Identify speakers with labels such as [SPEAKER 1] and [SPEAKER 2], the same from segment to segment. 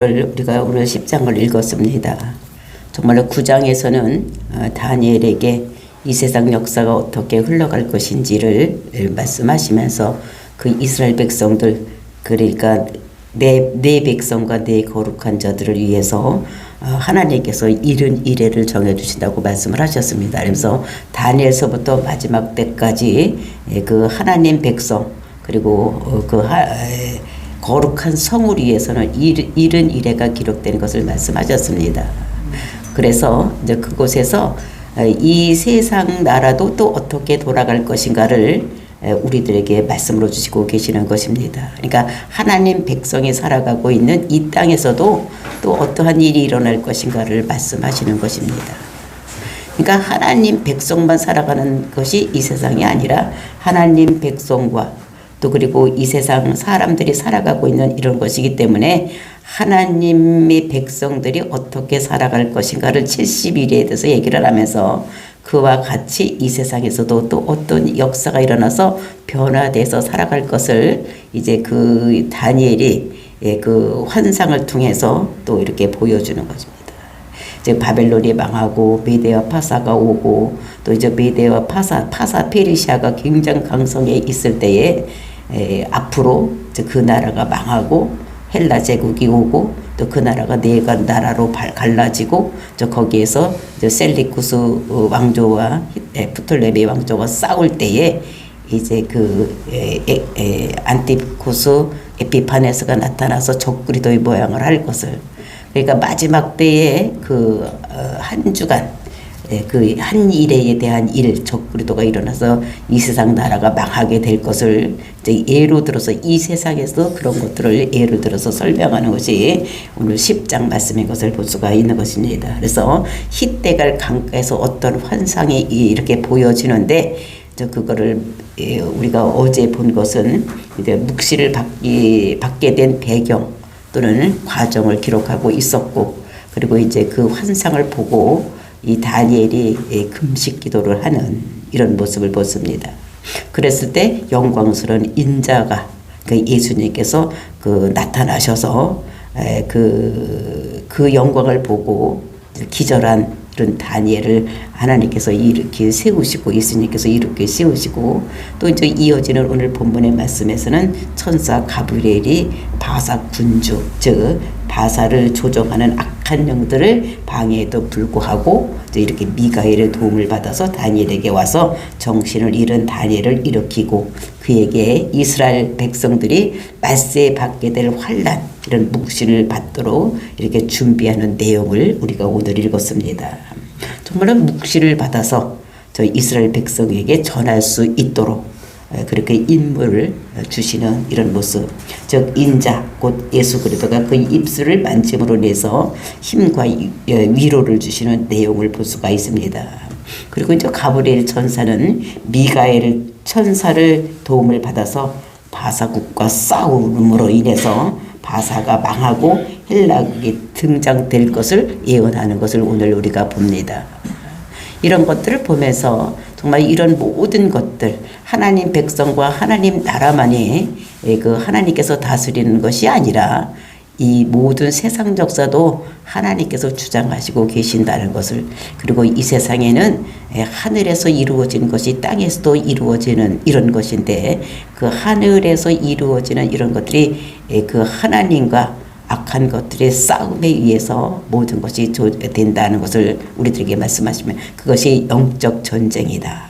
[SPEAKER 1] 우리가 오늘 10장을 읽었습니다. 정말로 9장에서는 다니엘에게 이 세상 역사가 어떻게 흘러갈 것인지를 말씀하시면서 그 이스라엘 백성들, 그러니까 내 백성과 내 거룩한 자들을 위해서 하나님께서 이른 이래를 정해주신다고 말씀을 하셨습니다. 그래서 다니엘서부터 마지막 때까지 그 하나님 백성, 그리고 거룩한 성을 위해서는 이른 이래가 기록된 것을 말씀하셨습니다. 그래서 이제 그곳에서 이 세상 나라도 또 어떻게 돌아갈 것인가를 우리들에게 말씀으로 주시고 계시는 것입니다. 그러니까 하나님 백성이 살아가고 있는 이 땅에서도 또 어떠한 일이 일어날 것인가를 말씀하시는 것입니다. 그러니까 하나님 백성만 살아가는 것이 이 세상이 아니라 하나님 백성과 또 그리고 이 세상 사람들이 살아가고 있는 이런 것이기 때문에 하나님의 백성들이 어떻게 살아갈 것인가를 70일에 대해서 얘기를 하면서 그와 같이 이 세상에서도 또 어떤 역사가 일어나서 변화돼서 살아갈 것을 이제 그 다니엘이 그 환상을 통해서 또 이렇게 보여주는 것입니다. 이제 바벨론이 망하고 메대와 파사가 오고 또 이제 메대와 파사 페르시아가 굉장히 강성해 있을 때에 앞으로 그 나라가 망하고 헬라 제국이 오고 또 그 나라가 네 나라로 갈라지고 거기에서 셀리쿠스 왕조와 프톨레미 왕조가 싸울 때에 이제 그 안티쿠스 에피파네스가 나타나서 적그리도의 모양을 할 것을, 그러니까 마지막 때에 그 한 주간 그 한 일에 대한 적그리도가 일어나서 이 세상 나라가 망하게 될 것을 이제 예로 들어서 이 세상에서 그런 것들을 예를 들어서 설명하는 것이 오늘 10장 말씀인 것을 볼 수가 있는 것입니다. 그래서 힛대갈 강가에서 어떤 환상이 이렇게 보여지는데 그거를 우리가 어제 본 것은 이제 묵시를 받게 된 배경 또는 과정을 기록하고 있었고, 그리고 이제 그 환상을 보고 이 다니엘이 금식 기도를 하는 이런 모습을 보습니다. 그랬을 때 영광스러운 인자가 그 예수님께서 그 나타나셔서 그 영광을 보고 기절한 이런 다니엘을 하나님께서 이렇게 세우시고 예수님께서 이렇게 세우시고, 또 이제 이어지는 오늘 본문의 말씀에서는 천사 가브리엘이 바사 군주, 즉 바사를 조종하는 악한 영들을 방해에도 불구하고 이렇게 미가엘의 도움을 받아서 다니엘에게 와서 정신을 잃은 다니엘을 일으키고 그에게 이스라엘 백성들이 말세에 받게 될 환난, 이런 묵신을 받도록 이렇게 준비하는 내용을 우리가 오늘 읽었습니다. 정말로 묵신을 받아서 저 이스라엘 백성에게 전할 수 있도록 그렇게 인물을 주시는 이런 모습, 즉 인자 곧 예수 그리스도가 그 입술을 만짐으로 인해서 힘과 위로를 주시는 내용을 볼 수가 있습니다. 그리고 이제 가브리엘 천사는 미가엘 천사를 도움을 받아서 바사국과 싸움으로 인해서 바사가 망하고 헬라국이 등장될 것을 예언하는 것을 오늘 우리가 봅니다. 이런 것들을 보면서 정말 이런 모든 것들, 하나님 백성과 하나님 나라만이 그 하나님께서 다스리는 것이 아니라 이 모든 세상 역사도 하나님께서 주장하시고 계신다는 것을, 그리고 이 세상에는 하늘에서 이루어진 것이 땅에서도 이루어지는 이런 것인데 그 하늘에서 이루어지는 이런 것들이 그 하나님과 악한 것들의 싸움에 의해서 모든 것이 된다는 것을 우리들에게 말씀하시면 그것이 영적 전쟁이다.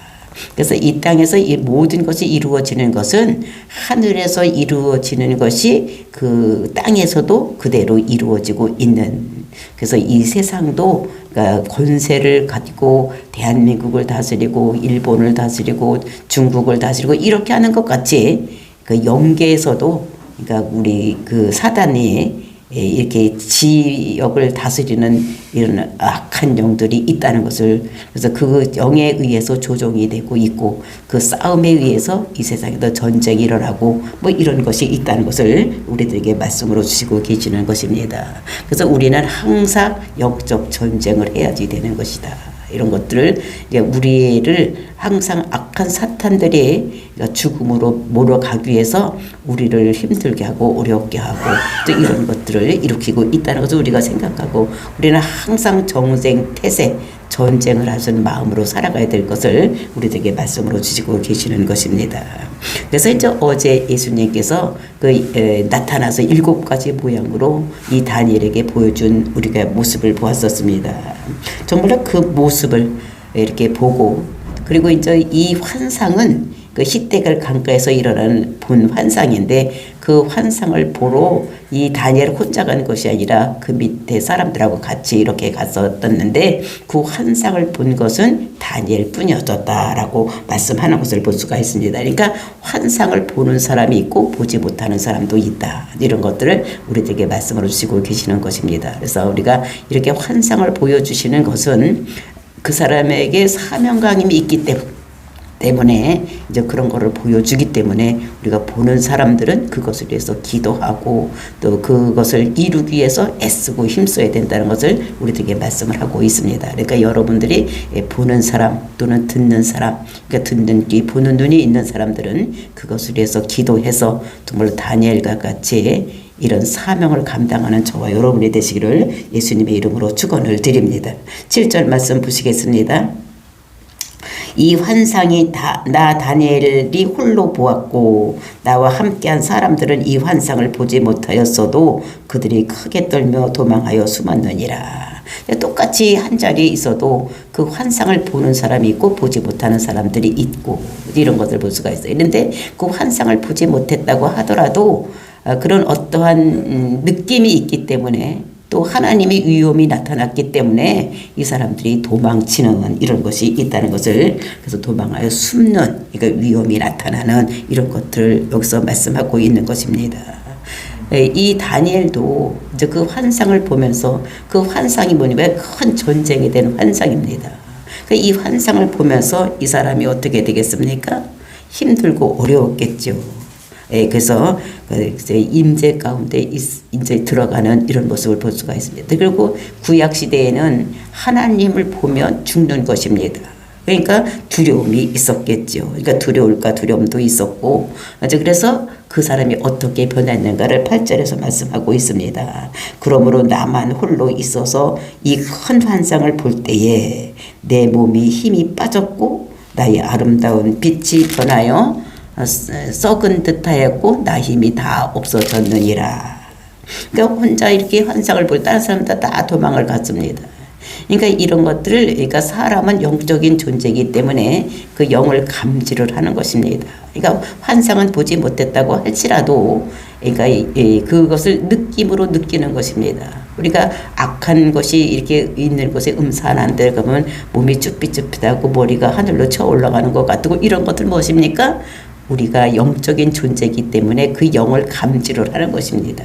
[SPEAKER 1] 그래서 이 땅에서 이 모든 것이 이루어지는 것은 하늘에서 이루어지는 것이 그 땅에서도 그대로 이루어지고 있는, 그래서 이 세상도 그러니까 권세를 가지고 대한민국을 다스리고 일본을 다스리고 중국을 다스리고 이렇게 하는 것 같이 그 영계에서도 그러니까 우리 그 사단이 이렇게 지역을 다스리는 이런 악한 영들이 있다는 것을, 그래서 그 영에 의해서 조종이 되고 있고 그 싸움에 의해서 이 세상에도 전쟁이 일어나고 뭐 이런 것이 있다는 것을 우리들에게 말씀으로 주시고 계시는 것입니다. 그래서 우리는 항상 영적 전쟁을 해야지 되는 것이다. 이런 것들을 이제 우리를 항상 악한 사탄들이 죽음으로 몰아가기 위해서 우리를 힘들게 하고 어렵게 하고 또 이런 것들을 일으키고 있다는 것을 우리가 생각하고 우리는 항상 정쟁, 태세, 전쟁을 하는 마음으로 살아가야 될 것을 우리들에게 말씀으로 주시고 계시는 것입니다. 그래서 이제 어제 예수님께서 나타나서 7가지 모양으로 이 다니엘에게 보여준 우리가 모습을 보았었습니다. 정말로 그 모습을 이렇게 보고 그리고 이제 이 환상은 그 히데갈 강가에서 일어나는 본 환상인데 그 환상을 보러 이 다니엘 혼자 간 것이 아니라 그 밑에 사람들하고 같이 이렇게 갔었는데 그 환상을 본 것은 다니엘 뿐이었다라고 말씀하는 것을 볼 수가 있습니다. 그러니까 환상을 보는 사람이 있고 보지 못하는 사람도 있다. 이런 것들을 우리들에게 말씀으로 주시고 계시는 것입니다. 그래서 우리가 이렇게 환상을 보여주시는 것은 그 사람에게 사명감이 있기 때문에 이제 그런 거를 보여주기 때문에 우리가 보는 사람들은 그것을 위해서 기도하고 또 그것을 이루기 위해서 애쓰고 힘써야 된다는 것을 우리들에게 말씀을 하고 있습니다. 그러니까 여러분들이 보는 사람 또는 듣는 사람, 그러니까 듣는 귀, 보는 눈이 있는 사람들은 그것을 위해서 기도해서 정말 다니엘과 같이 이런 사명을 감당하는 저와 여러분이 되시기를 예수님의 이름으로 축원을 드립니다. 7절 말씀 보시겠습니다. 이 환상이 나 다니엘이 홀로 보았고 나와 함께한 사람들은 이 환상을 보지 못하였어도 그들이 크게 떨며 도망하여 숨었느니라. 똑같이 한 자리에 있어도 그 환상을 보는 사람이 있고 보지 못하는 사람들이 있고 이런 것을 볼 수가 있어요. 그런데 그 환상을 보지 못했다고 하더라도 그런 어떠한 느낌이 있기 때문에 또 하나님의 위엄이 나타났기 때문에 이 사람들이 도망치는 이런 것이 있다는 것을 그래서 도망하여 숨는 그러니까 위엄이 나타나는 이런 것들을 여기서 말씀하고 있는 것입니다. 이 다니엘도 이제 그 환상을 보면서 그 환상이 뭐냐면 큰 전쟁이 되는 환상입니다. 이 환상을 보면서 이 사람이 어떻게 되겠습니까? 힘들고 어려웠겠죠. 그래서 임재 가운데 이제 들어가는 이런 모습을 볼 수가 있습니다. 그리고 구약 시대에는 하나님을 보면 죽는 것입니다. 그러니까 두려움이 있었겠죠. 그러니까 두려울까 두려움도 있었고, 그래서 그 사람이 어떻게 변했는가를 8절에서 말씀하고 있습니다. 그러므로 나만 홀로 있어서 이 큰 환상을 볼 때에 내 몸이 힘이 빠졌고 나의 아름다운 빛이 변하여 썩은 듯하였고 나 힘이 다 없어졌느니라. 그러니까 혼자 이렇게 환상을 볼 다른 사람들 다 도망을 갔습니다. 그러니까 이런 것들을 그러니까 사람은 영적인 존재이기 때문에 그 영을 감지를 하는 것입니다. 그러니까 환상은 보지 못했다고 할지라도 그러니까 그것을 느낌으로 느끼는 것입니다. 우리가 악한 것이 이렇게 있는 곳에 음산한데 가면 몸이 쭈삣쭈삣하고 머리가 하늘로 쳐 올라가는 것 같고 이런 것들 무엇입니까? 우리가 영적인 존재이기 때문에 그 영을 감지를 하는 것입니다.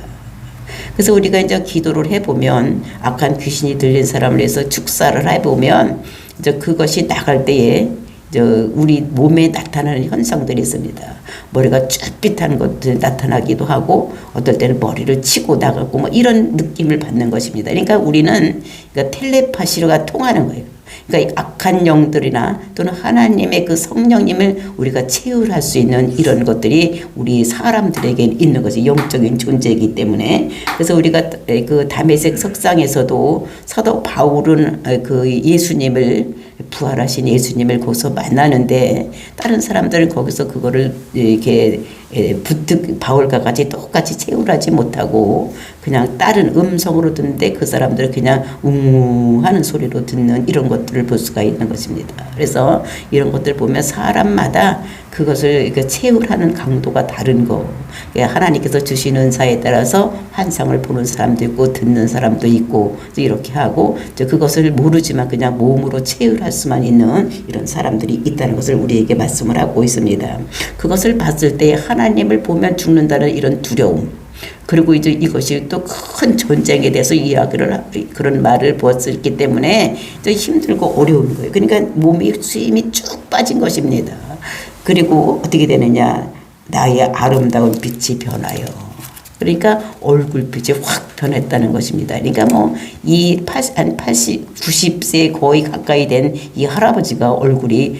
[SPEAKER 1] 그래서 우리가 이제 기도를 해보면 악한 귀신이 들린 사람을 위해서 축사를 해보면 이제 그것이 나갈 때에 이제 우리 몸에 나타나는 현상들이 있습니다. 머리가 쭈삣한 것들이 나타나기도 하고 어떨 때는 머리를 치고 나가고 뭐 이런 느낌을 받는 것입니다. 그러니까 우리는 그러니까 텔레파시가 통하는 거예요. 그러니까 악한 영들이나 또는 하나님의 그 성령님을 우리가 체험할 수 있는 이런 것들이 우리 사람들에게 있는 것이 영적인 존재이기 때문에 그래서 우리가 그 다메섹 석상에서도 사도 바울은 그 예수님을 부활하신 예수님을 거기서 만나는데 다른 사람들은 거기서 그거를 이렇게 바울과 같이 똑같이 체험하지 못하고 그냥 다른 음성으로 듣는데 그 사람들은 그냥 하는 소리로 듣는 이런 것들을 볼 수가 있는 것입니다. 그래서 이런 것들 보면 사람마다 그것을 체험하는 강도가 다른 거. 하나님께서 주시는 은사에 따라서 환상을 보는 사람도 있고 듣는 사람도 있고 이렇게 하고 그것을 모르지만 그냥 몸으로 체험할 수만 있는 이런 사람들이 있다는 것을 우리에게 말씀을 하고 있습니다. 그것을 봤을 때 하나님을 보면 죽는다는 이런 두려움. 그리고 이제 이것이 또 큰 전쟁에 대해서 이야기를 그런 말을 보았기 때문에 힘들고 어려운 거예요. 그러니까 몸이 힘이 쭉 빠진 것입니다. 그리고 어떻게 되느냐? 나의 아름다운 빛이 변하여. 그러니까 얼굴빛이 확 변했다는 것입니다. 그러니까 뭐 한 80, 90세 거의 가까이 된 이 할아버지가 얼굴이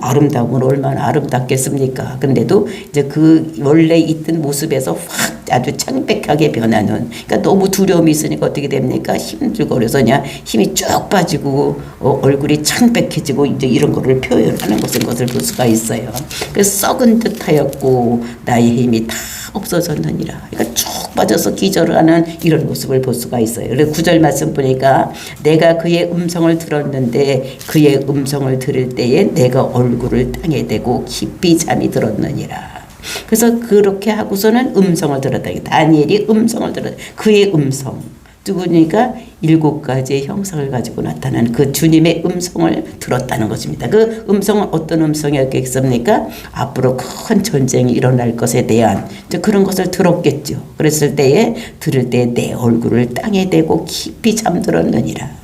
[SPEAKER 1] 아름다움은 얼마나 아름답겠습니까? 근데도 이제 그 원래 있던 모습에서 확 아주 창백하게 변하는, 그러니까 너무 두려움이 있으니까 어떻게 됩니까? 힘들거려서 그냥 힘이 쭉 빠지고 얼굴이 창백해지고 이제 이런 거를 표현하는 것을 볼 수가 있어요. 그래서 썩은 듯하였고 나의 힘이 다 없어졌느니라. 그러니까 쭉 빠져서 기절을 하는 이런 모습을 볼 수가 있어요. 그래서 9절 말씀 보니까 내가 그의 음성을 들었는데 그의 음성을 들을 때에 내가 얼굴을 땅에 대고 깊이 잠이 들었느니라. 그래서 그렇게 하고서는 음성을 들었다. 다니엘이 음성을 들었다. 그의 음성. 누구니까 7가지의 형상을 가지고 나타난 그 주님의 음성을 들었다는 것입니다. 그 음성은 어떤 음성이었겠습니까? 앞으로 큰 전쟁이 일어날 것에 대한 그런 것을 들었겠죠. 그랬을 때에 들을 때 내 얼굴을 땅에 대고 깊이 잠들었느니라.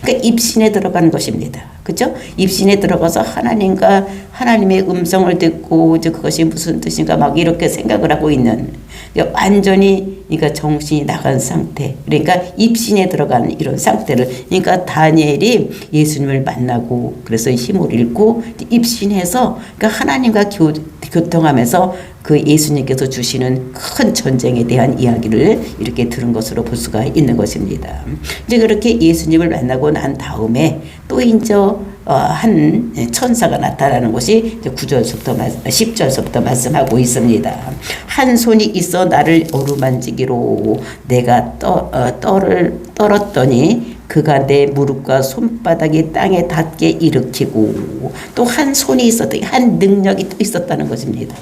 [SPEAKER 1] 그러니까 입신에 들어가는 것입니다. 그죠? 입신에 들어가서 하나님의 음성을 듣고 이제 그것이 무슨 뜻인가 막 이렇게 생각을 하고 있는, 완전히 그러니까 정신이 나간 상태, 그러니까 입신에 들어가는 이런 상태를, 그러니까 다니엘이 예수님을 만나고 그래서 힘을 잃고 입신해서 그러니까 하나님과 교통하면서 그 예수님께서 주시는 큰 전쟁에 대한 이야기를 이렇게 들은 것으로 볼 수가 있는 것입니다. 이제 그렇게 예수님을 만나고 난 다음에 또 이제 한 천사가 나타나는 것이 9절부터 10절부터 말씀하고 있습니다. 한 손이 있어 나를 어루만지기로 내가 떨었더니 그가 내 무릎과 손바닥이 땅에 닿게 일으키고, 또 한 손이 있었더니 한 능력이 또 있었다는 것입니다.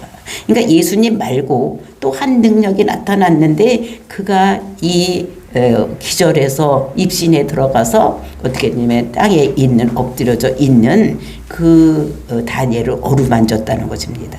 [SPEAKER 1] 그러니까 예수님 말고 또 한 능력이 나타났는데 그가 이 기절해서 입신에 들어가서 어떻게 되냐면 땅에 엎드려져 있는 그 다니엘을 어루만졌다는 것입니다.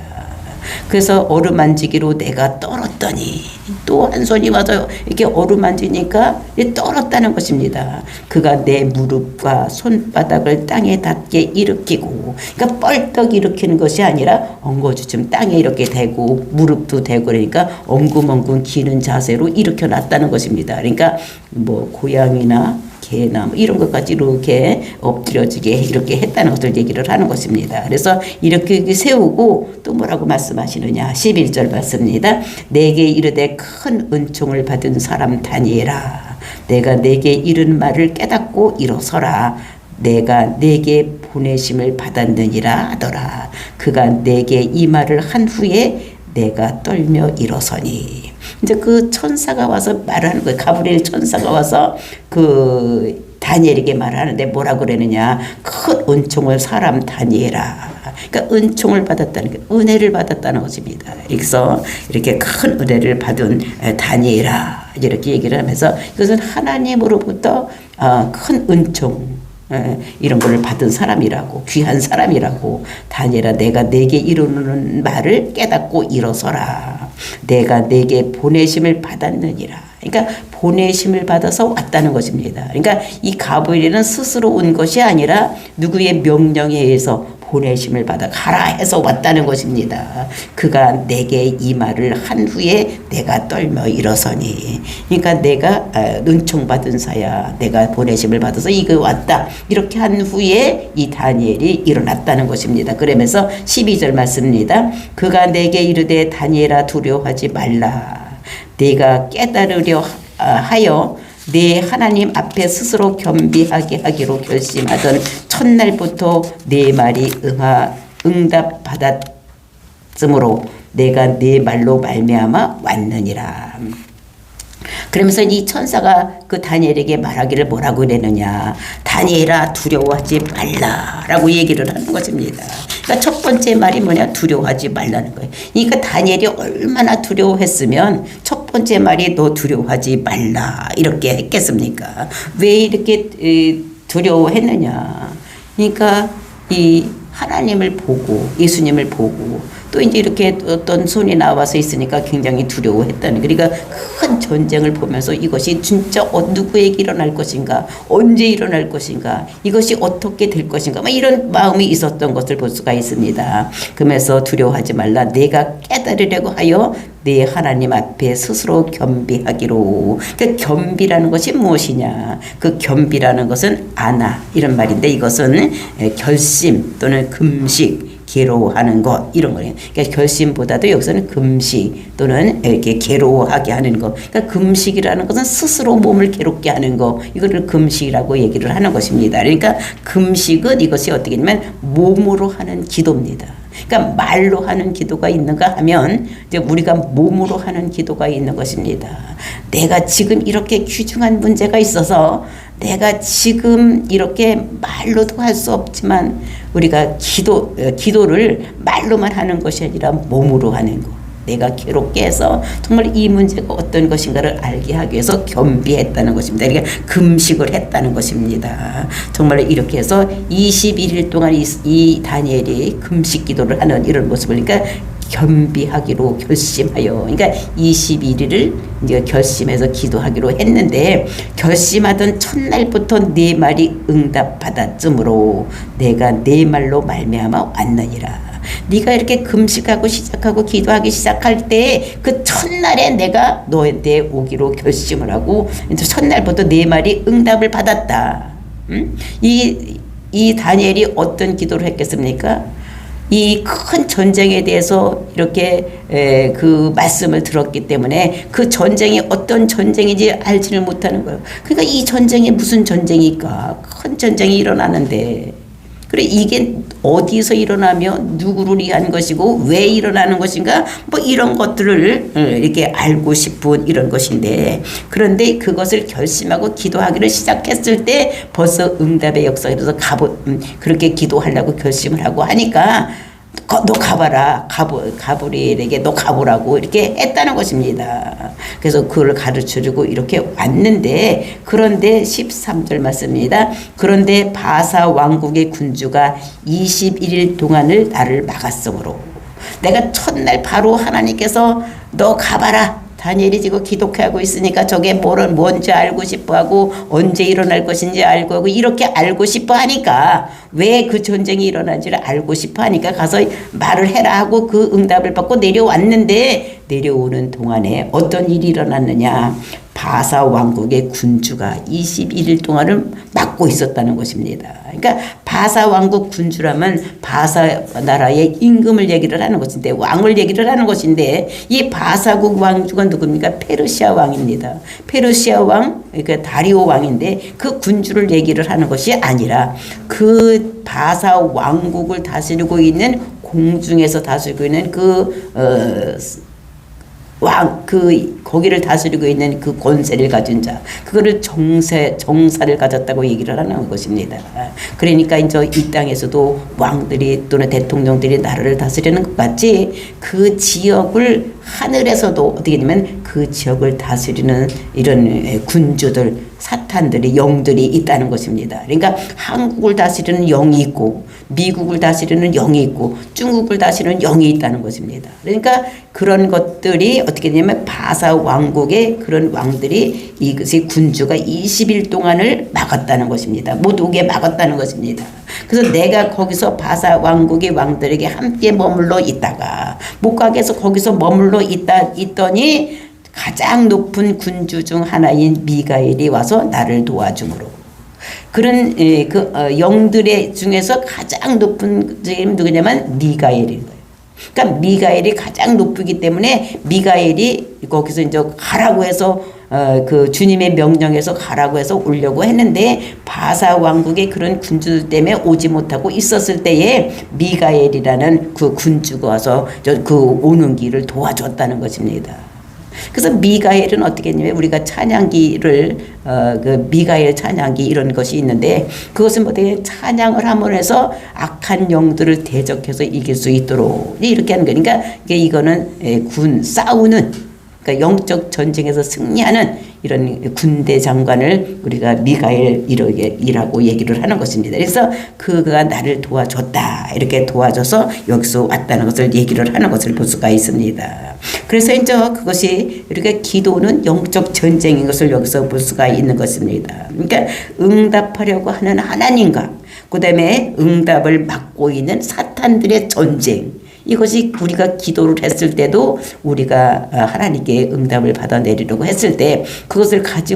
[SPEAKER 1] 그래서 어루만지기로 내가 떨었더니, 또 한 손이 맞아요. 이렇게 어루만지니까 떨었다는 것입니다. 그가 내 무릎과 손바닥을 땅에 닿게 일으키고, 그러니까 뻘떡 일으키는 것이 아니라 엉거주춤 땅에 이렇게 대고 무릎도 대고, 그러니까 엉금엉금 기는 자세로 일으켜 놨다는 것입니다. 그러니까 뭐 고양이나 개나 뭐 이런 것까지 이렇게 엎드려지게 이렇게 했다는 것을 얘기를 하는 것입니다. 그래서 이렇게 세우고 또 뭐라고 말씀하시느냐, 11절 말씀입니다. 내게 이르되 큰 은총을 받은 사람 다니엘아, 내가 내게 이른 말을 깨닫고 일어서라. 내가 내게 보내심을 받았느니라 하더라. 그가 내게 이 말을 한 후에 내가 떨며 일어서니. 이제 그 천사가 와서 말하는 거예요. 가브리엘 천사가 와서 그 다니엘에게 말하는데 뭐라고 그러느냐, 큰 은총을 사람 다니엘아. 그러니까 은총을 받았다는 게 은혜를 받았다는 것입니다. 그래서 이렇게 큰 은혜를 받은 다니엘아 이렇게 얘기를 하면서 이것은 하나님으로부터 큰 은총, 이런 거를 받은 사람이라고, 귀한 사람이라고. 다니엘아, 내가 내게 이루는 말을 깨닫고 일어서라. 내가 내게 보내심을 받았느니라. 그러니까 보내심을 받아서 왔다는 것입니다. 그러니까 이 가브리엘은 스스로 온 것이 아니라 누구의 명령에 의해서 보내심을 받아 가라 해서 왔다는 것입니다. 그가 내게 이 말을 한 후에 내가 떨며 일어서니. 그러니까 내가 은총받은 사야, 내가 보내심을 받아서 이거 왔다, 이렇게 한 후에 이 다니엘이 일어났다는 것입니다. 그러면서 12절 말씀입니다. 그가 내게 이르되 다니엘아 두려워하지 말라. 내가 깨달으려 하여 내 하나님 앞에 스스로 겸비하게 하기로 결심하던 첫날부터 내 말이 응답받았으므로 내가 내 말로 말미암아 왔느니라. 그러면서 이 천사가 그 다니엘에게 말하기를 뭐라고 그랬느냐, 다니엘아 두려워하지 말라라고 얘기를 하는 것입니다. 그러니까 첫 번째 말이 뭐냐, 두려워하지 말라는 거예요. 그러니까 다니엘이 얼마나 두려워했으면 첫 번째 말이 너 두려워하지 말라 이렇게 했겠습니까? 왜 이렇게 두려워했느냐, 그러니까 이 하나님을 보고 예수님을 보고 또 이제 이렇게 어떤 손이 나와서 있으니까 굉장히 두려워했다는. 그러니까 큰 전쟁을 보면서 이것이 진짜 누구에게 일어날 것인가, 언제 일어날 것인가, 이것이 어떻게 될 것인가, 막 이런 마음이 있었던 것을 볼 수가 있습니다. 그러면서 두려워하지 말라. 내가 깨달으려고 하여 내 하나님 앞에 스스로 겸비하기로. 그 겸비라는 것이 무엇이냐? 그 겸비라는 것은 아나 이런 말인데, 이것은 결심 또는 금식, 괴로워하는 것 이런 거예요. 그러니까 결심보다도 여기서는 금식 또는 이렇게 괴로워하게 하는 것. 그러니까 금식이라는 것은 스스로 몸을 괴롭게 하는 것. 이거를 금식이라고 얘기를 하는 것입니다. 그러니까 금식은 이것이 어떻게 되냐면 몸으로 하는 기도입니다. 그러니까 말로 하는 기도가 있는가 하면 이제 우리가 몸으로 하는 기도가 있는 것입니다. 내가 지금 이렇게 귀중한 문제가 있어서 내가 지금 이렇게 말로도 할 수 없지만 우리가 기도를 말로만 하는 것이 아니라 몸으로 하는 것. 내가 괴롭게 해서 정말 이 문제가 어떤 것인가를 알게 하기 위해서 겸비했다는 것입니다. 그러니까 금식을 했다는 것입니다. 정말 이렇게 해서 21일 동안 이 다니엘이 금식 기도를 하는 이런 모습을, 그러니까 겸비하기로 결심하여, 그러니까 21일을 이제 결심해서 기도하기로 했는데, 결심하던 첫날부터 네 말이 응답받았으므로 내가 네 말로 말미암아 왔느니라. 네가 이렇게 금식하고 시작하고 기도하기 시작할 때 그 첫날에 내가 너한테 오기로 결심을 하고 첫날부터 네 말이 응답을 받았다. 이 다니엘이 어떤 기도를 했겠습니까? 이 큰 전쟁에 대해서 이렇게 그 말씀을 들었기 때문에 그 전쟁이 어떤 전쟁인지 알지를 못하는 거예요. 그러니까 이 전쟁이 무슨 전쟁일까? 큰 전쟁이 일어나는데, 그래 이게 어디서 일어나며 누구를 위한 것이고 왜 일어나는 것인가, 뭐 이런 것들을 이렇게 알고 싶은 이런 것인데, 그런데 그것을 결심하고 기도하기를 시작했을 때 벌써 응답의 역사가 일어서 그렇게 기도하려고 결심을 하고 하니까 너 가봐라, 가브리엘에게 너 가보라고 이렇게 했다는 것입니다. 그래서 그걸 가르쳐주고 이렇게 왔는데, 그런데 13절 말씀입니다. 그런데 바사 왕국의 군주가 21일 동안을 나를 막았으므로. 내가 첫날 바로 하나님께서 너 가봐라, 다니엘이 지금 기독하고 있으니까 저게 뭔지 알고 싶어하고 언제 일어날 것인지 알고 하고 이렇게 알고 싶어하니까, 왜 그 전쟁이 일어난지를 알고 싶어하니까 가서 말을 해라 하고 그 응답을 받고 내려왔는데, 내려오는 동안에 어떤 일이 일어났느냐, 바사 왕국의 군주가 21일 동안을 막고 있었다는 것입니다. 그러니까 바사 왕국 군주라면 바사 나라의 임금을 얘기를 하는 것인데, 왕을 얘기를 하는 것인데, 이 바사국 왕주가 누굽니까? 페르시아 왕입니다. 페르시아 왕, 그러니까 다리오 왕인데 그 군주를 얘기를 하는 것이 아니라 그 바사 왕국을 다스리고 있는, 공중에서 다스리고 있는 거기를 다스리고 있는 그 권세를 가진 자, 그거를 정사를 가졌다고 얘기를 하는 것입니다. 그러니까 이제 이 땅에서도 왕들이 또는 대통령들이 나라를 다스리는 것 같이 그 지역을, 하늘에서도 어떻게 되면 그 지역을 다스리는 이런 군주들, 사탄들이, 영들이 있다는 것입니다. 그러니까 한국을 다스리는 영이 있고, 미국을 다스리는 영이 있고, 중국을 다스리는 영이 있다는 것입니다. 그러니까 그런 것들이 어떻게 되냐면 바사 왕국의 그런 왕들이, 이것이 군주가 20일 동안을 막았다는 것입니다. 못 오게 막았다는 것입니다. 그래서 내가 거기서 바사 왕국의 왕들에게 함께 머물러 있다가 못 가게 해서 거기서 머물러 있더니 가장 높은 군주 중 하나인 미가엘이 와서 나를 도와주므로. 그런 영들의 중에서 가장 높은 사람이 누구냐면 미가엘인 거예요. 그러니까 미가엘이 가장 높기 때문에 미가엘이 거기서 이제 가라고 해서 그 주님의 명령에서 가라고 해서 오려고 했는데, 바사 왕국의 그런 군주들 때문에 오지 못하고 있었을 때에 미가엘이라는 그 군주가 와서 그 오는 길을 도와줬다는 것입니다. 그래서 미가엘은 어떻게 했냐면, 우리가 찬양기를 그 미가엘 찬양기 이런 것이 있는데, 그것은 뭐든지 찬양을 함으로 해서 악한 영들을 대적해서 이길 수 있도록 이렇게 하는 거니까, 이거는 싸우는 그러니까 영적 전쟁에서 승리하는 이런 군대 장관을 우리가 미가엘이라고 얘기를 하는 것입니다. 그래서 그가 나를 도와줬다. 이렇게 도와줘서 여기서 왔다는 것을 얘기를 하는 것을 볼 수가 있습니다. 그래서 이제 그것이 우리가 기도는 영적 전쟁인 것을 여기서 볼 수가 있는 것입니다. 그러니까 응답하려고 하는 하나님과 그 다음에 응답을 막고 있는 사탄들의 전쟁, 이것이 우리가 기도를 했을 때도 우리가 하나님께 응답을 받아내리려고 했을 때 그것을 가지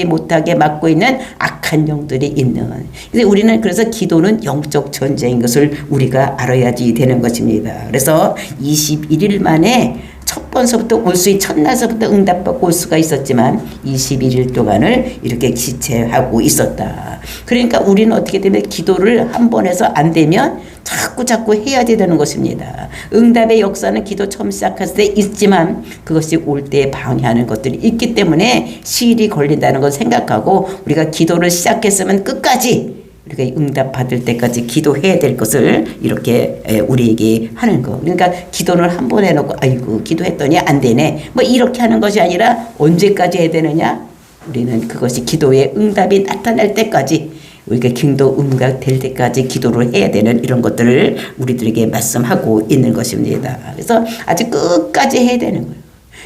[SPEAKER 1] 못하게 막고 있는 악한 영들이 있는. 그래서 우리는 그래서 기도는 영적 전쟁인 것을 우리가 알아야지 되는 것입니다. 그래서 21일 만에 첫 번서부터 올 수 있는 첫날서부터 응답받고 올 수가 있었지만 21일 동안을 이렇게 지체하고 있었다. 그러니까 우리는 어떻게 되면 기도를 한 번 해서 안 되면 자꾸 해야 되는 것입니다. 응답의 역사는 기도 처음 시작했을 때 있지만 그것이 올 때 방해하는 것들이 있기 때문에 시일이 걸린다는 걸 생각하고 우리가 기도를 시작했으면 끝까지 우리가 응답 받을 때까지 기도해야 될 것을 이렇게 우리에게 하는 거. 그러니까 기도를 한 번 해놓고 아이고 기도했더니 안 되네 뭐 이렇게 하는 것이 아니라 언제까지 해야 되느냐. 우리는 그것이 기도의 응답이 나타날 때까지 우리가 기도 응답 될 때까지 기도를 해야 되는 이런 것들을 우리들에게 말씀하고 있는 것입니다. 그래서 아주 끝까지 해야 되는 거예요.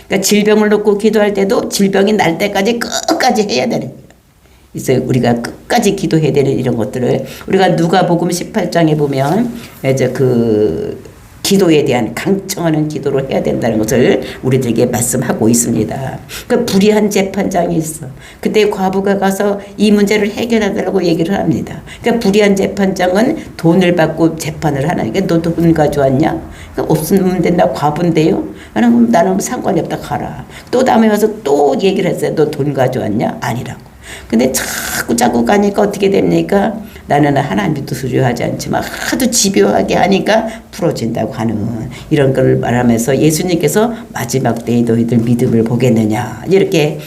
[SPEAKER 1] 그러니까 질병을 놓고 기도할 때도 질병이 날 때까지 끝까지 해야 되는 거예요. 그래서 우리가 끝까지 기도해야 되는 이런 것들을 우리가 누가복음 18장에 보면 이제 그 기도에 대한 강청하는 기도를 해야 된다는 것을 우리들에게 말씀하고 있습니다. 그 불의한 재판장이 있어. 그때 과부가 가서 이 문제를 해결하라고 얘기를 합니다. 그러니까 불의한 재판장은 돈을 받고 재판을 하니까 너 돈 가져왔냐? 그러니까 없으면 된다. 과부인데요. 나는 상관이 없다. 가라. 또 다음에 와서 또 얘기를 했어요. 너 돈 가져왔냐? 아니라고. 근데 자꾸 가니까 어떻게 됩니까? 나는 하나님도 두려워하지 않지만 하도 집요하게 하니까 풀어진다고 하는 이런 걸 말하면서 예수님께서 마지막 때에 너희들 믿음을 보겠느냐 이렇게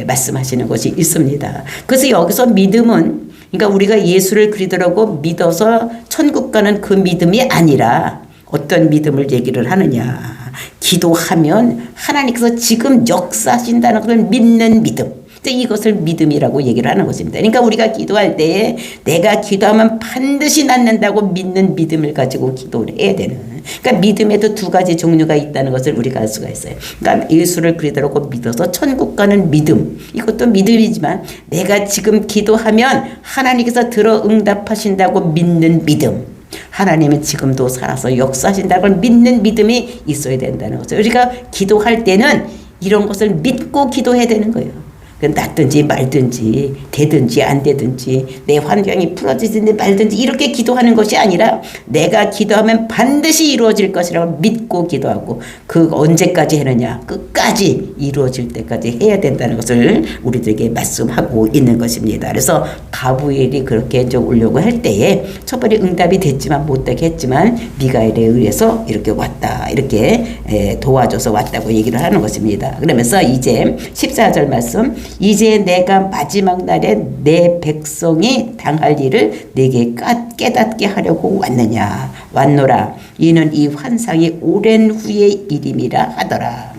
[SPEAKER 1] 말씀하시는 것이 있습니다. 그래서 여기서 믿음은 그러니까 우리가 예수를 그리스도라고 믿어서 천국 가는 그 믿음이 아니라 어떤 믿음을 얘기를 하느냐. 기도하면 하나님께서 지금 역사하신다는 걸 믿는 믿음. 이것을 믿음이라고 얘기를 하는 것입니다. 그러니까 우리가 기도할 때 내가 기도하면 반드시 낫는다고 믿는 믿음을 가지고 기도를 해야 되는. 그러니까 믿음에도 두 가지 종류가 있다는 것을 우리가 알 수가 있어요. 그러니까 예수를 그리스도라고 믿어서 천국 가는 믿음. 이것도 믿음이지만 내가 지금 기도하면 하나님께서 들어 응답하신다고 믿는 믿음. 하나님은 지금도 살아서 역사하신다고 믿는 믿음이 있어야 된다는 거죠. 우리가 기도할 때는 이런 것을 믿고 기도해야 되는 거예요. 낫든지 말든지 되든지 안 되든지 내 환경이 풀어지든지 말든지 이렇게 기도하는 것이 아니라 내가 기도하면 반드시 이루어질 것이라고 믿고 기도하고 그 언제까지 하느냐 끝까지 이루어질 때까지 해야 된다는 것을 우리들에게 말씀하고 있는 것입니다. 그래서 가브리엘이 그렇게 이제 오려고 할 때에 첫 번째 응답이 됐지만 못되게 했지만 미가엘에 의해서 이렇게 왔다 이렇게 도와줘서 왔다고 얘기를 하는 것입니다. 그러면서 이제 14절 말씀 이제 내가 마지막 날에 내 백성이 당할 일을 내게 깨닫게 하려고 왔느냐. 왔노라. 이는 이 환상이 오랜 후의 일임이라 하더라.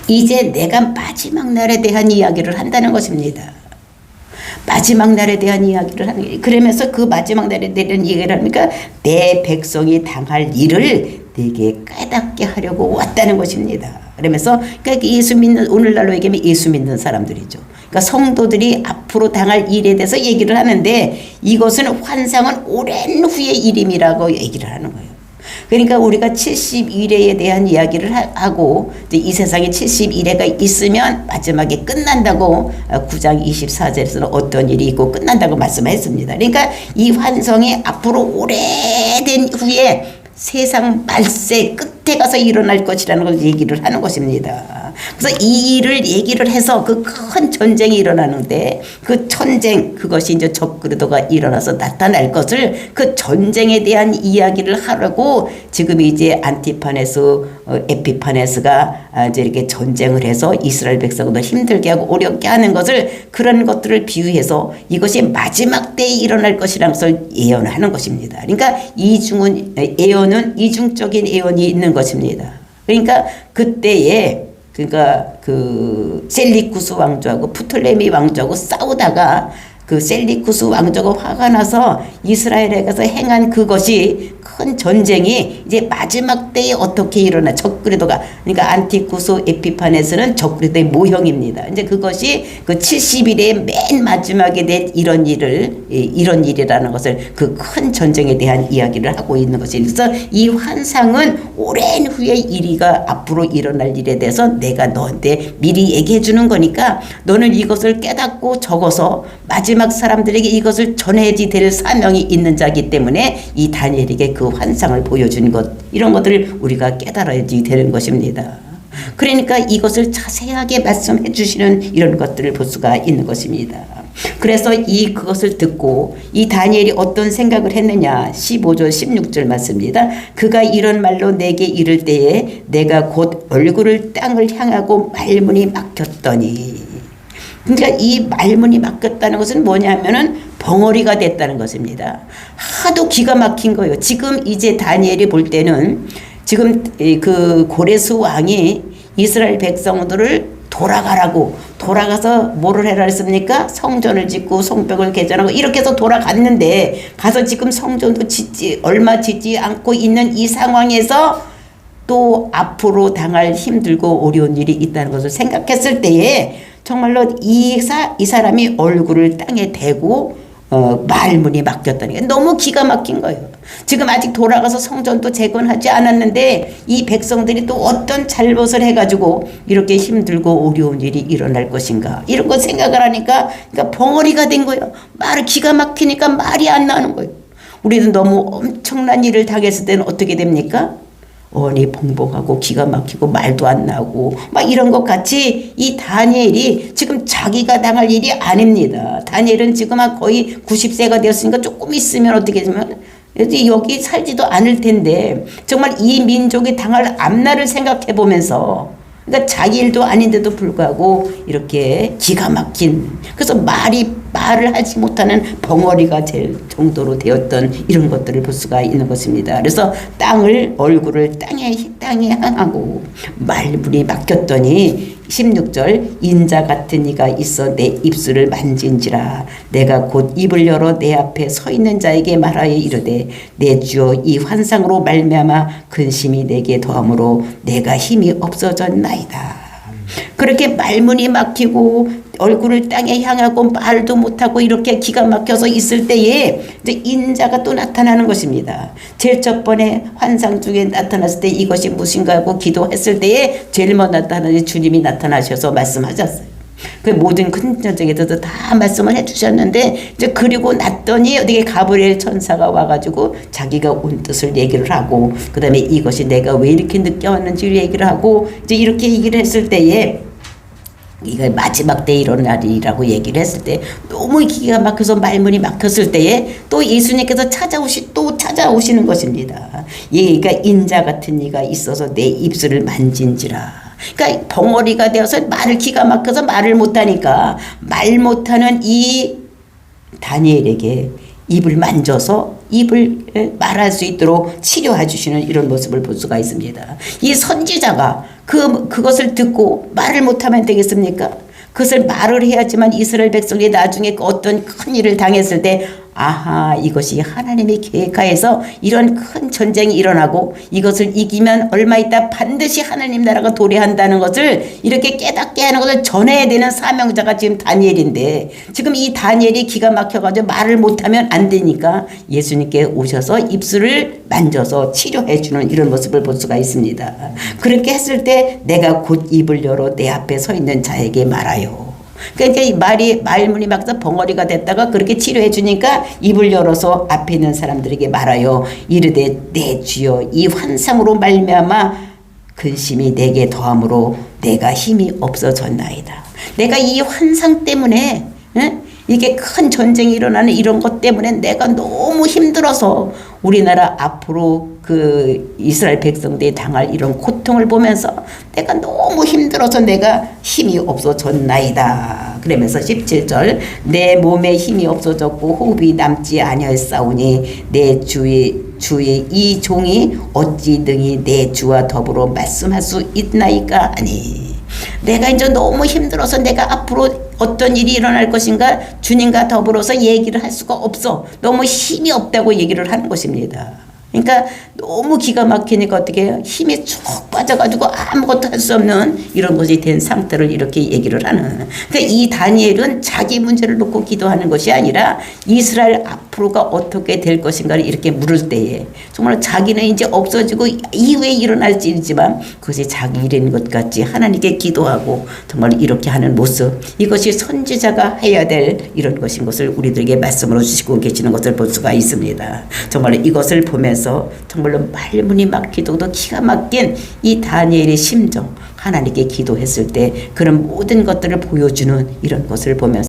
[SPEAKER 1] 이제 내가 마지막 날에 대한 이야기를 한다는 것입니다. 마지막 날에 대한 이야기를 하는 그러면서 그 마지막 날에 대한 얘기를 하니까 내 백성이 당할 일을 내게 깨닫게 하려고 왔다는 것입니다. 그러면서 그러니까 예수 믿는 오늘날로 얘기하면 예수 믿는 사람들이죠. 그러니까 성도들이 앞으로 당할 일에 대해서 얘기를 하는데 이것은 환상은 오랜 후의 일임이라고 얘기를 하는 거예요. 그러니까 우리가 70일에 대한 이야기를 하고 이 세상에 70일에가 있으면 마지막에 끝난다고 9장 24절에서는 어떤 일이 있고 끝난다고 말씀했습니다. 그러니까 이 환상이 앞으로 오래된 후에 세상 말세 끝에 가서 일어날 것이라는 걸 얘기를 하는 것입니다. 그래서 이 일을 얘기를 해서 그 큰 전쟁이 일어나는데 그 전쟁 그것이 이제 적그리스도가 일어나서 나타날 것을 그 전쟁에 대한 이야기를 하려고 지금 이제 안티파네스 에피파네스가 이제 이렇게 전쟁을 해서 이스라엘 백성들 힘들게 하고 어렵게 하는 것을 그런 것들을 비유해서 이것이 마지막 때에 일어날 것이라는 것을 예언하는 것입니다. 그러니까 이중적인 예언이 있는 것입니다. 그러니까 그때에 그러니까 그 셀리쿠스 왕조하고 프톨레미 왕조하고 싸우다가 그 셀리쿠스 왕조가 화가 나서 이스라엘에 가서 행한 그것이 큰 전쟁이 이제 마지막 때에 어떻게 일어나 적그리도가 그러니까 안티쿠스 에피파네스는 적그리도의 모형입니다. 이제 그것이 그 70일의 맨 마지막에 된 이런 일이라는 것을 그 큰 전쟁에 대한 이야기를 하고 있는 것이 그래서 이 환상은 오랜 후에 일이가 앞으로 일어날 일에 대해서 내가 너한테 미리 얘기해 주는 거니까 너는 이것을 깨닫고 적어서 마지막 사람들에게 이것을 전해야지 될 사명이 있는 자이기 때문에 이 다니엘에게 그 환상을 보여준 것 이런 것들을 우리가 깨달아야지 되는 것입니다. 그러니까 이것을 자세하게 말씀해 주시는 이런 것들을 볼 수가 있는 것입니다. 그래서 그것을 듣고 이 다니엘이 어떤 생각을 했느냐 15절 16절 말씀입니다. 그가 이런 말로 내게 이를 때에 내가 곧 얼굴을 땅을 향하고 말문이 막혔더니 그러니까 이 말문이 막혔다는 것은 뭐냐면은 벙어리가 됐다는 것입니다. 하도 기가 막힌 거예요. 지금 이제 다니엘이 볼 때는 지금 그 고레스 왕이 이스라엘 백성들을 돌아가서 뭐를 해라 했습니까? 성전을 짓고 성벽을 개전하고 이렇게 해서 돌아갔는데 가서 지금 성전도 얼마 짓지 않고 있는 이 상황에서 또 앞으로 당할 힘들고 어려운 일이 있다는 것을 생각했을 때에 정말로 이 사람이 얼굴을 땅에 대고 말문이 막혔다는 게 너무 기가 막힌 거예요. 지금 아직 돌아가서 성전도 재건하지 않았는데 이 백성들이 또 어떤 잘못을 해가지고 이렇게 힘들고 어려운 일이 일어날 것인가 이런 거 생각을 하니까 그러니까 벙어리가 된 거예요. 말을 기가 막히니까 말이 안 나오는 거예요. 우리도 너무 엄청난 일을 당했을 때는 어떻게 됩니까? 언이 봉봉하고 기가 막히고 말도 안 나오고 막 이런 것 같이 이 다니엘이 지금 자기가 당할 일이 아닙니다. 다니엘은 지금 거의 90세가 되었으니까 조금 있으면 어떻게 되면 여기 살지도 않을 텐데 정말 이 민족이 당할 앞날을 생각해 보면서 그러니까 자기 일도 아닌데도 불구하고 이렇게 기가 막힌 그래서 말을 하지 못하는 벙어리가 될 정도로 되었던 이런 것들을 볼 수가 있는 것입니다. 그래서 얼굴을 땅에 향하고 말문이 막혔더니 16절 인자 같은 이가 있어 내 입술을 만진지라 내가 곧 입을 열어 내 앞에 서 있는 자에게 말하여 이르되 내 주여 이 환상으로 말미암아 근심이 내게 더함으로 내가 힘이 없어졌나이다. 그렇게 말문이 막히고 얼굴을 땅에 향하고 말도 못하고 이렇게 기가 막혀서 있을 때에 이제 인자가 또 나타나는 것입니다. 제일 첫 번에 환상 중에 나타났을 때 이것이 무엇인가 하고 기도했을 때에 제일 먼저 나타나는 주님이 나타나셔서 말씀하셨어요. 그 모든 큰 전쟁에 대해서 다 말씀을 해주셨는데 이제 그리고 났더니 어디에 가브리엘 천사가 와가지고 자기가 온 뜻을 얘기를 하고 그 다음에 이것이 내가 왜 이렇게 늦게 왔는지를 얘기를 하고 이제 이렇게 얘기를 했을 때에 이거 마지막 때 일어날 일이라고 얘기를 했을 때 너무 기가 막혀서 말문이 막혔을 때에 또 예수님께서 찾아오시는 것입니다. 얘가 인자 같은 이가 있어서 내 입술을 만진지라. 그러니까 벙어리가 되어서 기가 막혀서 말을 못하니까 말 못하는 이 다니엘에게 입을 만져서 입을 말할 수 있도록 치료해 주시는 이런 모습을 볼 수가 있습니다. 이 선지자가 그것을 듣고 말을 못하면 되겠습니까? 그것을 말을 해야지만 이스라엘 백성이 나중에 어떤 큰 일을 당했을 때 아하 이것이 하나님의 계획하에서 이런 큰 전쟁이 일어나고 이것을 이기면 얼마 있다 반드시 하나님 나라가 도래한다는 것을 이렇게 깨닫게 하는 것을 전해야 되는 사명자가 지금 다니엘인데 지금 이 다니엘이 기가 막혀가지고 말을 못하면 안 되니까 예수님께 오셔서 입술을 만져서 치료해 주는 이런 모습을 볼 수가 있습니다. 그렇게 했을 때 내가 곧 입을 열어 내 앞에 서 있는 자에게 말하여 그러니까 말문이 막서 벙어리가 됐다가 그렇게 치료해 주니까 입을 열어서 앞에 있는 사람들에게 말하여 이르되 내 주여 이 환상으로 말미암아 근심이 내게 더함으로 내가 힘이 없어졌나이다. 내가 이 환상 때문에 이게 큰 전쟁이 일어나는 이런 것 때문에 내가 너무 힘들어서 우리나라 앞으로 그 이스라엘 백성들이 당할 이런 고통을 보면서 내가 너무 힘들어서 내가 힘이 없어졌나이다. 그러면서 17절 내 몸에 힘이 없어졌고 호흡이 남지 아니하였사오니 내 주의 주의 이 종이 어찌 능히 내 주와 더불어 말씀할 수 있나이까 하니. 내가 이제 너무 힘들어서 내가 앞으로 어떤 일이 일어날 것인가 주님과 더불어서 얘기를 할 수가 없어. 너무 힘이 없다고 얘기를 하는 것입니다. 그러니까 너무 기가 막히니까 어떻게 해요? 힘이 쭉 빠져가지고 아무것도 할 수 없는 이런 것이 된 상태를 이렇게 얘기를 하는. 그러니까 이 다니엘은 자기 문제를 놓고 기도하는 것이 아니라 이스라엘 앞으로가 어떻게 될 것인가를 이렇게 물을 때에 정말 자기는 이제 없어지고 이후에 일어날지 일지만 그것이 자기 일인 것 같이 하나님께 기도하고 정말 이렇게 하는 모습, 이것이 선지자가 해야 될 이런 것인 것을 우리들에게 말씀으로 주시고 계시는 것을 볼 수가 있습니다. 정말 이것을 보면서 정말로 말문이 막히도록 기가 막힌 이 다니엘의 심정, 하나님께 기도했을 때 그런 모든 것들을 보여주는 이런 것을 보면서